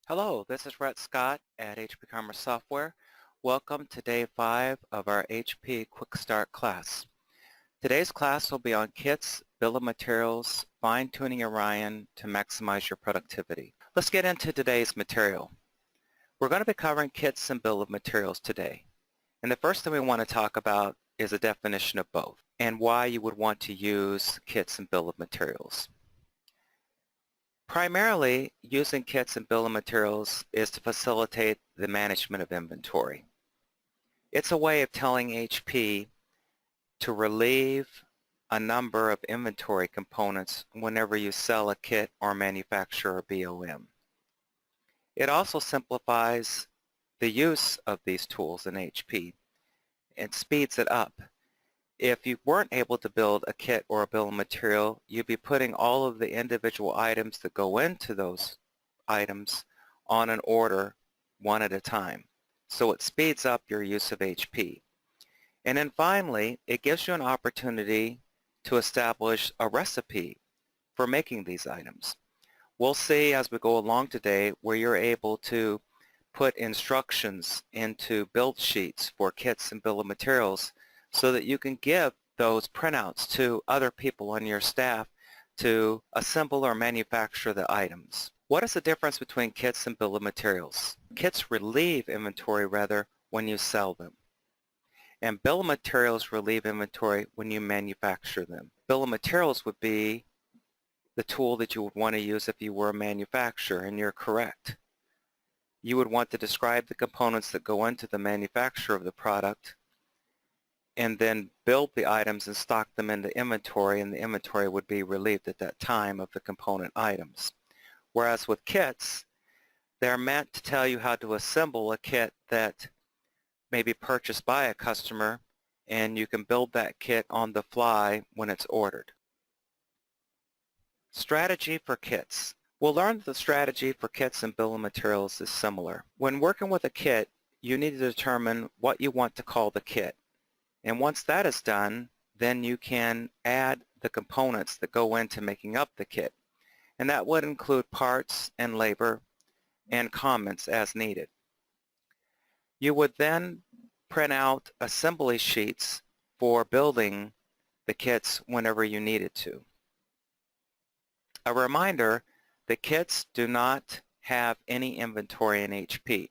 Hello, this is Rhett Scott at hpCommerce Software. Welcome to day 5 of our HP Quickstart class. Today's class will be on kits, bill of materials, fine-tuning Orion to maximize your productivity. Let's get into today's material. We're going to be covering kits and bill of materials today. And the first thing we want to talk about is a definition of both and why you would want to use kits and bill of materials. Primarily, using kits and bill of materials is to facilitate the management of inventory. It's a way of telling HP to relieve a number of inventory components whenever you sell a kit or manufacture a BOM. It also simplifies the use of these tools in HP and speeds it up. If you weren't able to build a kit or a bill of material, you'd be putting all of the individual items that go into those items on an order one at a time. So it speeds up your use of HP. And then finally, it gives you an opportunity to establish a recipe for making these items. We'll see as we go along today where you're able to put instructions into build sheets for kits and bill of materials so that you can give those printouts to other people on your staff to assemble or manufacture the items. What is the difference between kits and bill of materials? Kits relieve inventory rather when you sell them. And bill of materials relieve inventory when you manufacture them. Bill of materials would be the tool that you would want to use if you were a manufacturer, and you're correct. You would want to describe the components that go into the manufacture of the product and then build the items and stock them into inventory, and the inventory would be relieved at that time of the component items. Whereas with kits, they're meant to tell you how to assemble a kit that may be purchased by a customer, and you can build that kit on the fly when it's ordered. Strategy for kits. We'll learn that the strategy for kits and bill of materials is similar. When working with a kit, you need to determine what you want to call the kit. And once that is done, then you can add the components that go into making up the kit. And that would include parts and labor and comments as needed. You would then print out assembly sheets for building the kits whenever you needed to. A reminder, the kits do not have any inventory in HP.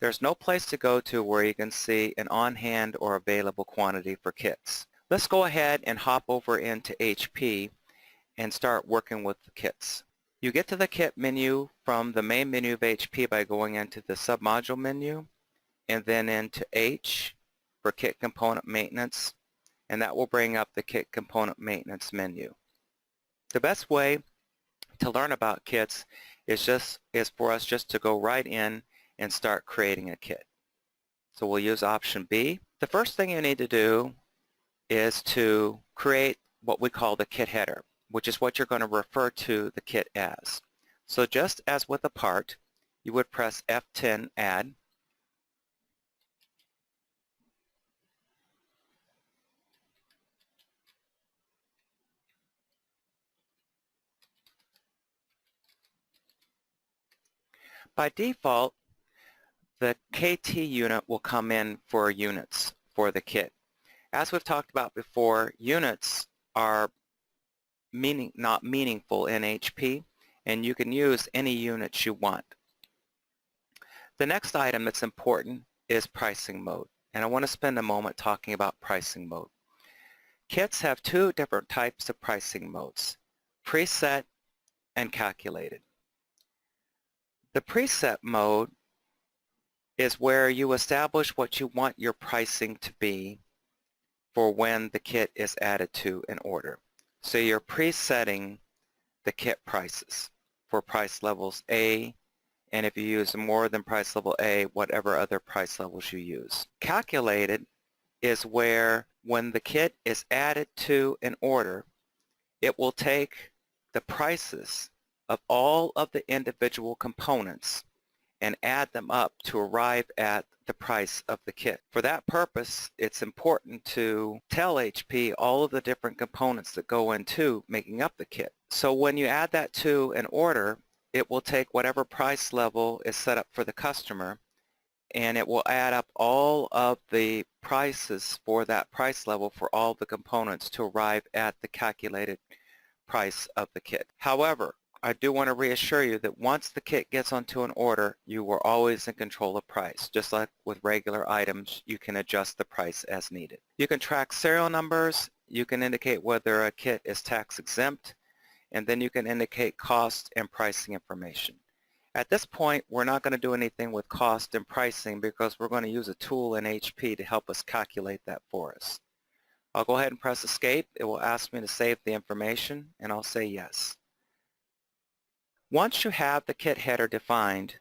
There's no place to go to where you can see an on-hand or available quantity for kits. Let's go ahead and hop over into HP and start working with the kits. You get to the kit menu from the main menu of HP by going into the submodule menu and then into H for kit component maintenance, and that will bring up the kit component maintenance menu. The best way to learn about kits is for us just to go right in and start creating a kit. So we'll use option B. The first thing you need to do is to create what we call the kit header, which is what you're going to refer to the kit as. So just as with a part, you would press F10 add. By default, the KT unit will come in for units for the kit. As we've talked about before, units are not meaningful in HP, and you can use any units you want. The next item that's important is pricing mode, and I want to spend a moment talking about pricing mode. Kits have two different types of pricing modes, preset and calculated. The preset mode is where you establish what you want your pricing to be for when the kit is added to an order. So you're presetting the kit prices for price levels A, and if you use more than price level A, whatever other price levels you use. Calculated is where when the kit is added to an order, it will take the prices of all of the individual components and add them up to arrive at the price of the kit. For that purpose, it's important to tell HP all of the different components that go into making up the kit. So when you add that to an order, it will take whatever price level is set up for the customer, and it will add up all of the prices for that price level for all the components to arrive at the calculated price of the kit. However, I do want to reassure you that once the kit gets onto an order, you are always in control of price. Just like with regular items, you can adjust the price as needed. You can track serial numbers, you can indicate whether a kit is tax exempt, and then you can indicate cost and pricing information. At this point, we're not going to do anything with cost and pricing because we're going to use a tool in HP to help us calculate that for us. I'll go ahead and press escape. It will ask me to save the information, and I'll say yes. Once you have the kit header defined,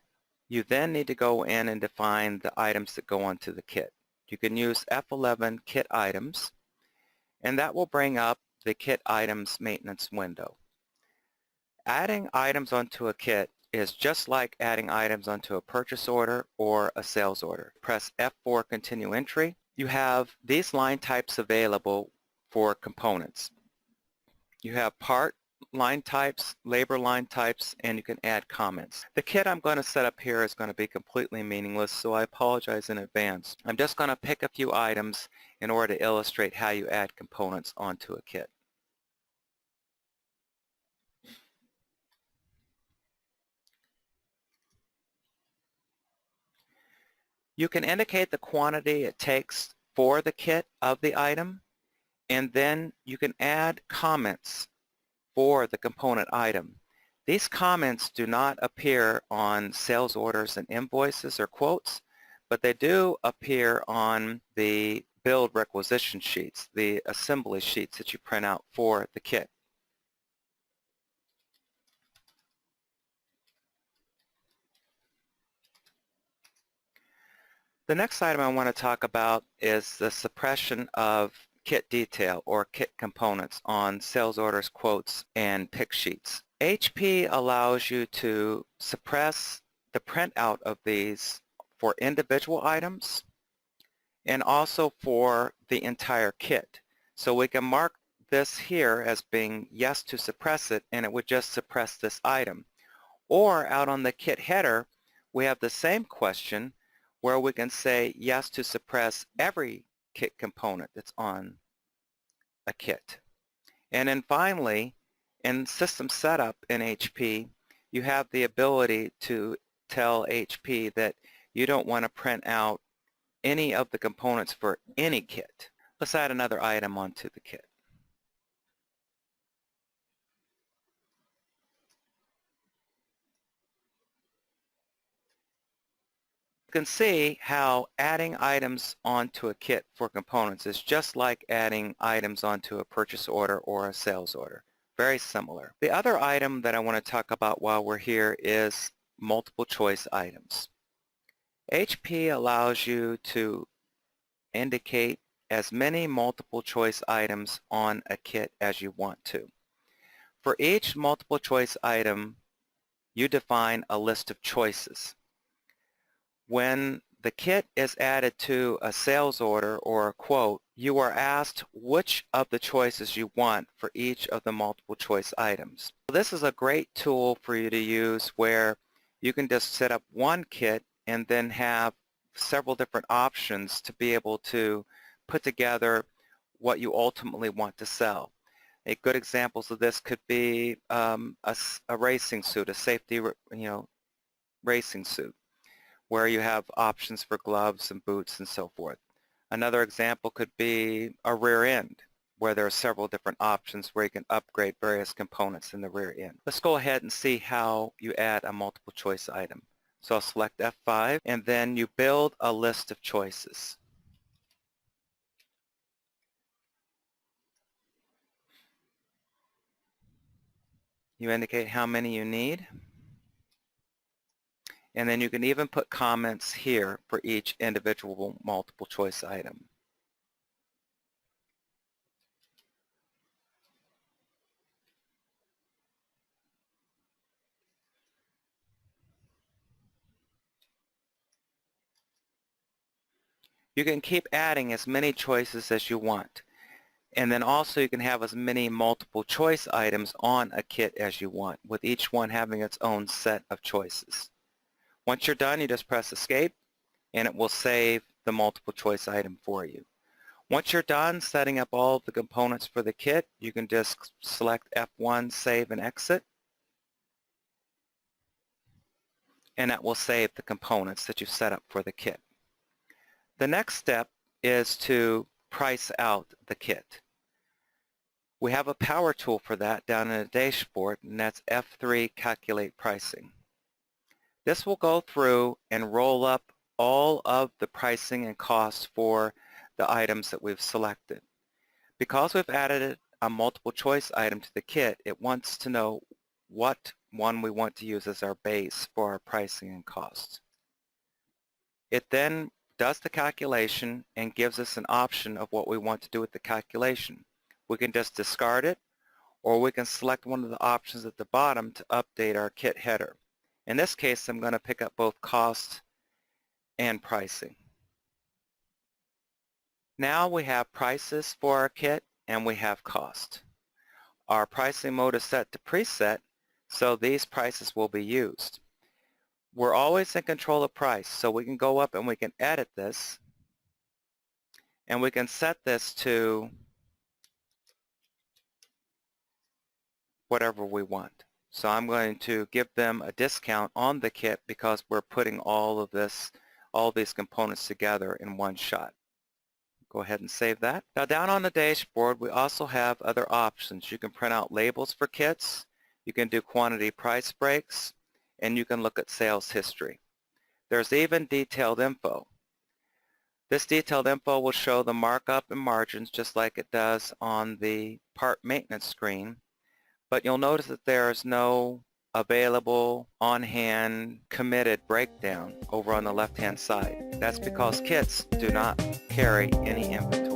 you then need to go in and define the items that go onto the kit. You can use F11 kit items, and that will bring up the kit items maintenance window. Adding items onto a kit is just like adding items onto a purchase order or a sales order. Press F4 continue entry. You have these line types available for components. You have part line types, labor line types, and you can add comments. The kit I'm going to set up here is going to be completely meaningless, so I apologize in advance. I'm just going to pick a few items in order to illustrate how you add components onto a kit. You can indicate the quantity it takes for the kit of the item, and then you can add comments for the component item. These comments do not appear on sales orders and invoices or quotes, but they do appear on the build requisition sheets, the assembly sheets that you print out for the kit. The next item I want to talk about is the suppression of kit detail or kit components on sales orders, quotes, and pick sheets. HP allows you to suppress the printout of these for individual items and also for the entire kit. So we can mark this here as being yes to suppress it, and it would just suppress this item. Or out on the kit header, we have the same question where we can say yes to suppress every kit component that's on a kit. And then finally, in system setup in HP, you have the ability to tell HP that you don't want to print out any of the components for any kit. Let's add another item onto the kit. You can see how adding items onto a kit for components is just like adding items onto a purchase order or a sales order. Very similar. The other item that I want to talk about while we're here is multiple choice items. HP allows you to indicate as many multiple choice items on a kit as you want to. For each multiple choice item, you define a list of choices. When the kit is added to a sales order or a quote, you are asked which of the choices you want for each of the multiple choice items. This is a great tool for you to use where you can just set up one kit and then have several different options to be able to put together what you ultimately want to sell. A good examples of this could be a racing suit, a safety, racing suit, where you have options for gloves and boots and so forth. Another example could be a rear end, where there are several different options where you can upgrade various components in the rear end. Let's go ahead and see how you add a multiple choice item. So I'll select F5, and then you build a list of choices. You indicate how many you need. And then you can even put comments here for each individual multiple choice item. You can keep adding as many choices as you want. And then also you can have as many multiple choice items on a kit as you want, with each one having its own set of choices. Once you're done, you just press escape and it will save the multiple choice item for you. Once you're done setting up all of the components for the kit, you can just select F1, save and exit, and that will save the components that you've set up for the kit. The next step is to price out the kit. We have a power tool for that down in the dashboard, and that's F3, calculate pricing. This will go through and roll up all of the pricing and costs for the items that we've selected. Because we've added a multiple choice item to the kit, it wants to know what one we want to use as our base for our pricing and costs. It then does the calculation and gives us an option of what we want to do with the calculation. We can just discard it, or we can select one of the options at the bottom to update our kit header. In this case, I'm going to pick up both cost and pricing. Now we have prices for our kit and we have cost. Our pricing mode is set to preset, so these prices will be used. We're always in control of price, so we can go up and we can edit this, and we can set this to whatever we want. So I'm going to give them a discount on the kit because we're putting all these components together in one shot. Go ahead and save that. Now down on the dashboard, we also have other options. You can print out labels for kits, you can do quantity price breaks, and you can look at sales history. There's even detailed info. This detailed info will show the markup and margins just like it does on the part maintenance screen, but you'll notice that there is no available, on-hand, committed breakdown over on the left-hand side. That's because kits do not carry any inventory.